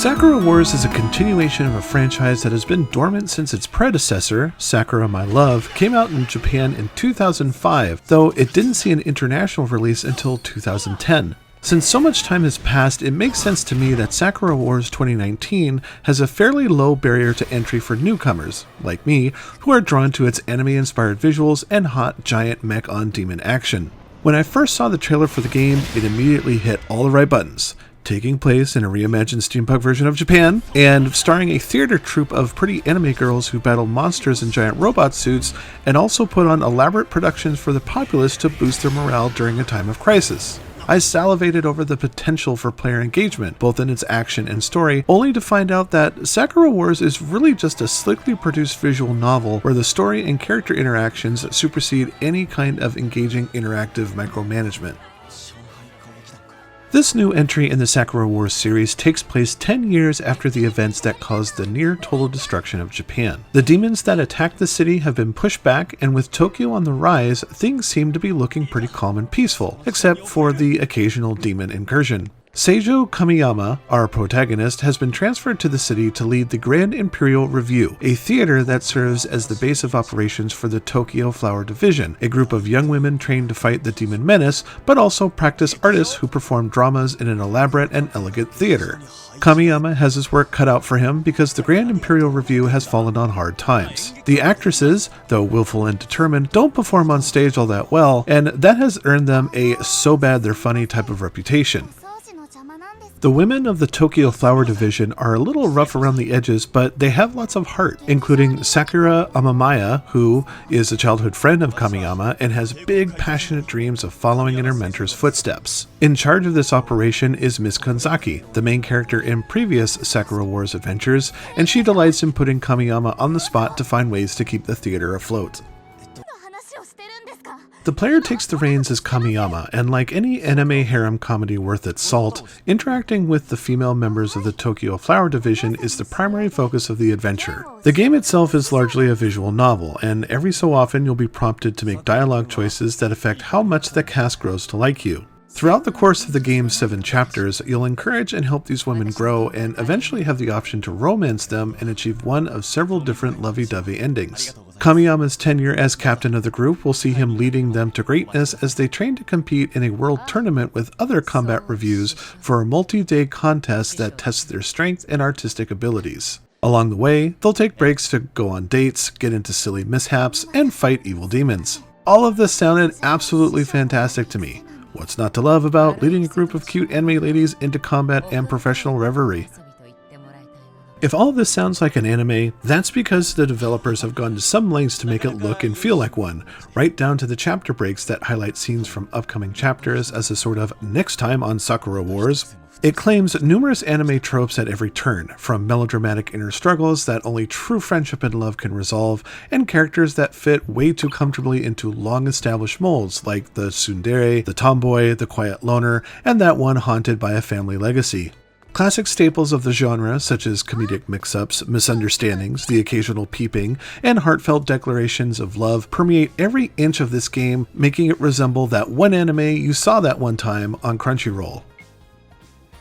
Sakura Wars is a continuation of a franchise that has been dormant since its predecessor, Sakura My Love, came out in Japan in 2005, though it didn't see an international release until 2010. Since so much time has passed, it makes sense to me that Sakura Wars 2019 has a fairly low barrier to entry for newcomers, like me, who are drawn to its anime-inspired visuals and hot giant mech-on-demon action. When I first saw the trailer for the game, it immediately hit all the right buttons. Taking place in a reimagined steampunk version of Japan, and starring a theater troupe of pretty anime girls who battle monsters in giant robot suits, and also put on elaborate productions for the populace to boost their morale during a time of crisis. I salivated over the potential for player engagement, both in its action and story, only to find out that Sakura Wars is really just a slickly produced visual novel where the story and character interactions supersede any kind of engaging interactive micromanagement. This new entry in the Sakura Wars series takes place 10 years after the events that caused the near total destruction of Japan. The demons that attacked the city have been pushed back, and with Tokyo on the rise, things seem to be looking pretty calm and peaceful, except for the occasional demon incursion. Seijo Kamiyama, our protagonist, has been transferred to the city to lead the Grand Imperial Review, a theater that serves as the base of operations for the Tokyo Flower Division, a group of young women trained to fight the demon menace, but also practice artists who perform dramas in an elaborate and elegant theater. Kamiyama has his work cut out for him because the Grand Imperial Review has fallen on hard times. The actresses, though willful and determined, don't perform on stage all that well, and that has earned them a so bad they're funny type of reputation. The women of the Tokyo Flower Division are a little rough around the edges, but they have lots of heart, including Sakura Amamiya, who is a childhood friend of Kamiyama and has big, passionate dreams of following in her mentor's footsteps. In charge of this operation is Miss Kanzaki, the main character in previous Sakura Wars adventures, and she delights in putting Kamiyama on the spot to find ways to keep the theater afloat. The player takes the reins as Kamiyama, and like any anime harem comedy worth its salt, interacting with the female members of the Tokyo Flower Division is the primary focus of the adventure. The game itself is largely a visual novel, and every so often you'll be prompted to make dialogue choices that affect how much the cast grows to like you. Throughout the course of the game's 7 chapters, you'll encourage and help these women grow and eventually have the option to romance them and achieve one of several different lovey-dovey endings. Kamiyama's tenure as captain of the group will see him leading them to greatness as they train to compete in a world tournament with other combat reviews for a multi-day contest that tests their strength and artistic abilities. Along the way, they'll take breaks to go on dates, get into silly mishaps, and fight evil demons. All of this sounded absolutely fantastic to me. What's not to love about leading a group of cute anime ladies into combat and professional revelry? If all of this sounds like an anime, that's because the developers have gone to some lengths to make it look and feel like one, right down to the chapter breaks that highlight scenes from upcoming chapters as a sort of next time on Sakura Wars. It claims numerous anime tropes at every turn, from melodramatic inner struggles that only true friendship and love can resolve, and characters that fit way too comfortably into long-established molds like the tsundere, the tomboy, the quiet loner, and that one haunted by a family legacy. Classic staples of the genre, such as comedic mix-ups, misunderstandings, the occasional peeping, and heartfelt declarations of love, permeate every inch of this game, making it resemble that one anime you saw that one time on Crunchyroll.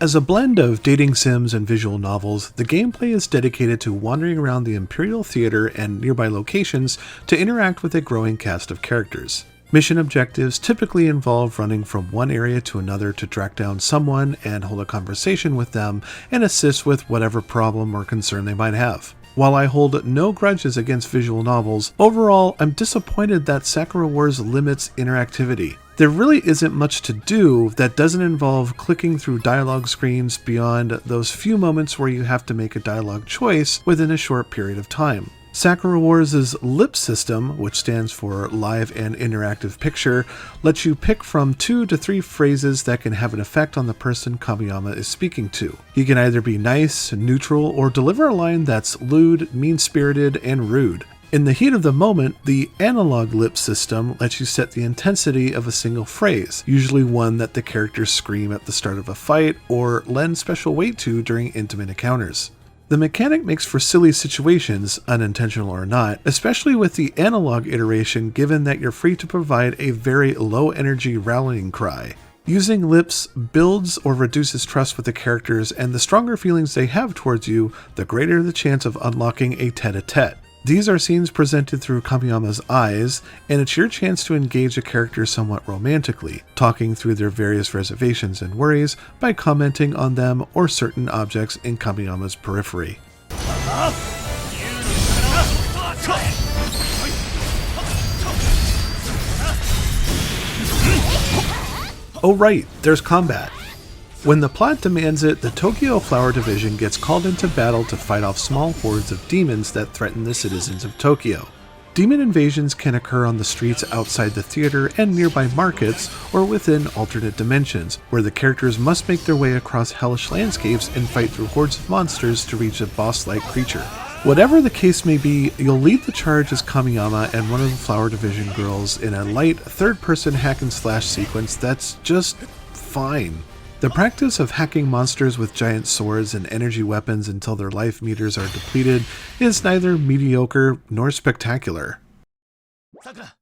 As a blend of dating sims and visual novels, the gameplay is dedicated to wandering around the Imperial Theater and nearby locations to interact with a growing cast of characters. Mission objectives typically involve running from one area to another to track down someone and hold a conversation with them and assist with whatever problem or concern they might have. While I hold no grudges against visual novels, overall I'm disappointed that Sakura Wars limits interactivity. There really isn't much to do that doesn't involve clicking through dialogue screens beyond those few moments where you have to make a dialogue choice within a short period of time. Sakura Wars' LIP system, which stands for Live and Interactive Picture, lets you pick from 2 to 3 phrases that can have an effect on the person Kamiyama is speaking to. He can either be nice, neutral, or deliver a line that's lewd, mean-spirited, and rude. In the heat of the moment, the analog lip system lets you set the intensity of a single phrase, usually one that the characters scream at the start of a fight or lend special weight to during intimate encounters. The mechanic makes for silly situations, unintentional or not, especially with the analog iteration given that you're free to provide a very low energy rallying cry. Using lips builds or reduces trust with the characters, and the stronger feelings they have towards you, the greater the chance of unlocking a tete-a-tete. These are scenes presented through Kamiyama's eyes, and it's your chance to engage a character somewhat romantically, talking through their various reservations and worries by commenting on them or certain objects in Kamiyama's periphery. Oh right, there's combat. When the plot demands it, the Tokyo Flower Division gets called into battle to fight off small hordes of demons that threaten the citizens of Tokyo. Demon invasions can occur on the streets outside the theater and nearby markets, or within alternate dimensions, where the characters must make their way across hellish landscapes and fight through hordes of monsters to reach a boss-like creature. Whatever the case may be, you'll lead the charge as Kamiyama and one of the Flower Division girls in a light, third-person hack-and-slash sequence that's just fine. The practice of hacking monsters with giant swords and energy weapons until their life meters are depleted is neither mediocre nor spectacular. Sakura,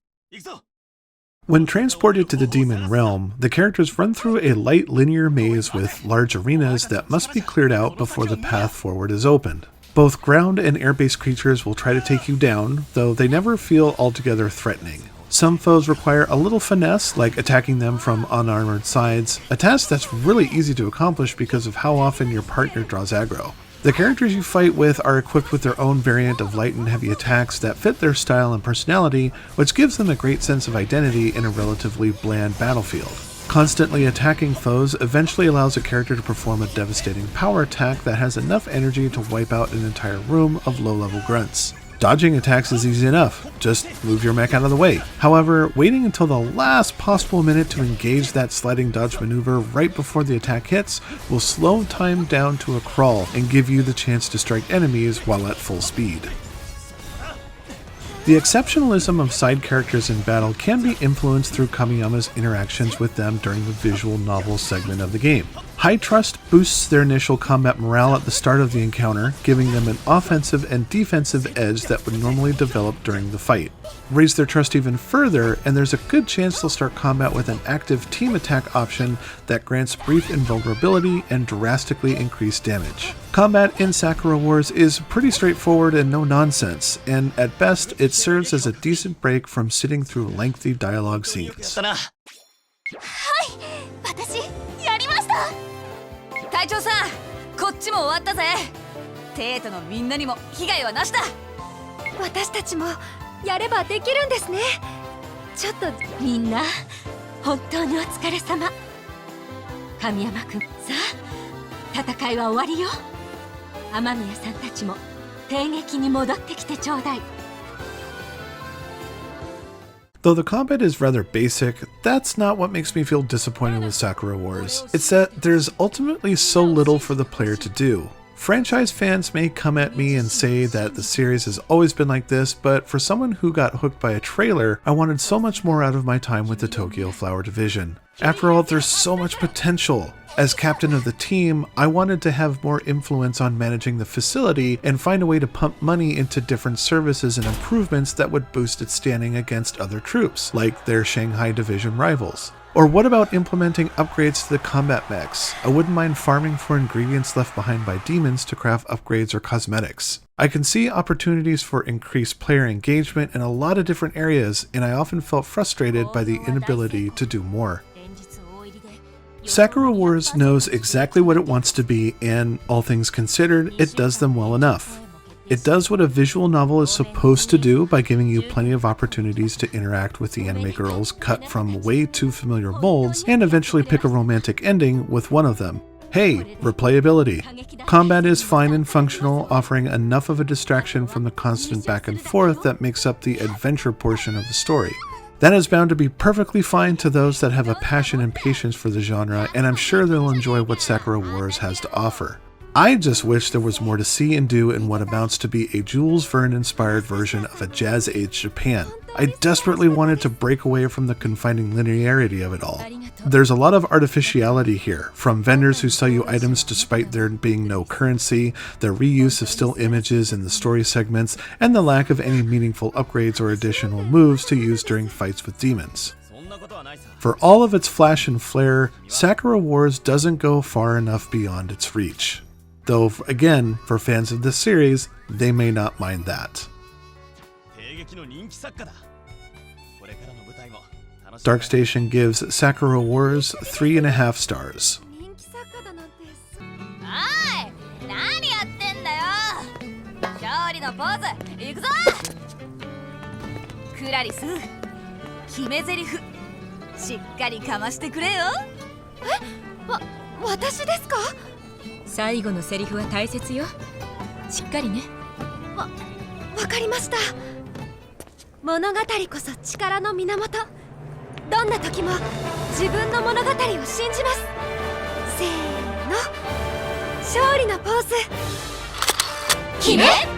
When transported to the Demon Realm, the characters run through a light linear maze with large arenas that must be cleared out before the path forward is opened. Both ground and air-based creatures will try to take you down, though they never feel altogether threatening. Some foes require a little finesse, like attacking them from unarmored sides, a task that's really easy to accomplish because of how often your partner draws aggro. The characters you fight with are equipped with their own variant of light and heavy attacks that fit their style and personality, which gives them a great sense of identity in a relatively bland battlefield. Constantly attacking foes eventually allows a character to perform a devastating power attack that has enough energy to wipe out an entire room of low-level grunts. Dodging attacks is easy enough, just move your mech out of the way. However, waiting until the last possible minute to engage that sliding dodge maneuver right before the attack hits will slow time down to a crawl and give you the chance to strike enemies while at full speed. The exceptionalism of side characters in battle can be influenced through Kamiyama's interactions with them during the visual novel segment of the game. High trust boosts their initial combat morale at the start of the encounter, giving them an offensive and defensive edge that would normally develop during the fight. Raise their trust even further, and there's a good chance they'll start combat with an active team attack option that grants brief invulnerability and drastically increased damage. Combat in Sakura Wars is pretty straightforward and no nonsense, and at best it serves as a decent break from sitting through lengthy dialogue scenes. 隊長さん、こっちも終わったぜ。生徒のみんなにも被害はなしだ。私たちもやればできるんですね。ちょっとみんな本当にお疲れ様。神山くん、さあ戦いは終わりよ。雨宮さんたちも帝劇に戻ってきてちょうだい。 Though the combat is rather basic, that's not what makes me feel disappointed with Sakura Wars. It's that there's ultimately so little for the player to do. Franchise fans may come at me and say that the series has always been like this, but for someone who got hooked by a trailer, I wanted so much more out of my time with the Tokyo Flower Division. After all, there's so much potential. As captain of the team, I wanted to have more influence on managing the facility and find a way to pump money into different services and improvements that would boost its standing against other troops, like their Shanghai Division rivals. Or what about implementing upgrades to the combat mechs? I wouldn't mind farming for ingredients left behind by demons to craft upgrades or cosmetics. I can see opportunities for increased player engagement in a lot of different areas, and I often felt frustrated by the inability to do more. Sakura Wars knows exactly what it wants to be, and all things considered, it does them well enough. It does what a visual novel is supposed to do by giving you plenty of opportunities to interact with the anime girls cut from way too familiar molds and eventually pick a romantic ending with one of them. Hey, replayability. Combat is fine and functional, offering enough of a distraction from the constant back and forth that makes up the adventure portion of the story. That is bound to be perfectly fine to those that have a passion and patience for the genre, and I'm sure they'll enjoy what Sakura Wars has to offer. I just wish there was more to see and do in what amounts to be a Jules Verne-inspired version of a Jazz-Age Japan. I desperately wanted to break away from the confining linearity of it all. There's a lot of artificiality here, from vendors who sell you items despite there being no currency, the reuse of still images in the story segments, and the lack of any meaningful upgrades or additional moves to use during fights with demons. For all of its flash and flare, Sakura Wars doesn't go far enough beyond its reach. Though, again, for fans of this series, they may not mind that. Darkstation gives Sakura Wars 3.5 stars. 人気作家だなんて。おい、何やってんだよ。勝利のポーズ、いくぞ。クラリス、決め台詞、しっかりかましてくれよ。私ですか？最後のセリフは大切よ。しっかりね。わかりました。物語こそ力の源。どんな時も自分の物語を信じます。せーの、勝利のポーズ。決め。